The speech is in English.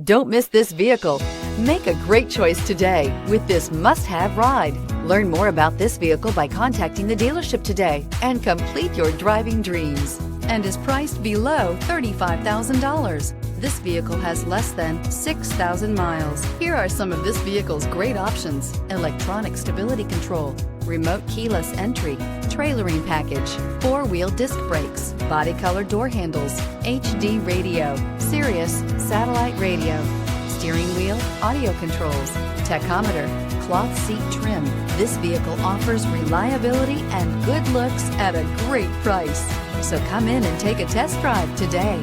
Don't miss this vehicle. Make a great choice today with this must-have ride. Learn more about this vehicle by contacting the dealership today and complete your driving dreams, and is priced below $35,000. This vehicle has less than 6,000 miles. Here are some of this vehicle's great options: electronic stability control, remote keyless entry, trailering package, four-wheel disc brakes, body color door handles, HD radio, Sirius satellite radio, steering wheel audio controls, tachometer, cloth seat trim. This vehicle offers reliability and good looks at a great price. So come in and take a test drive today.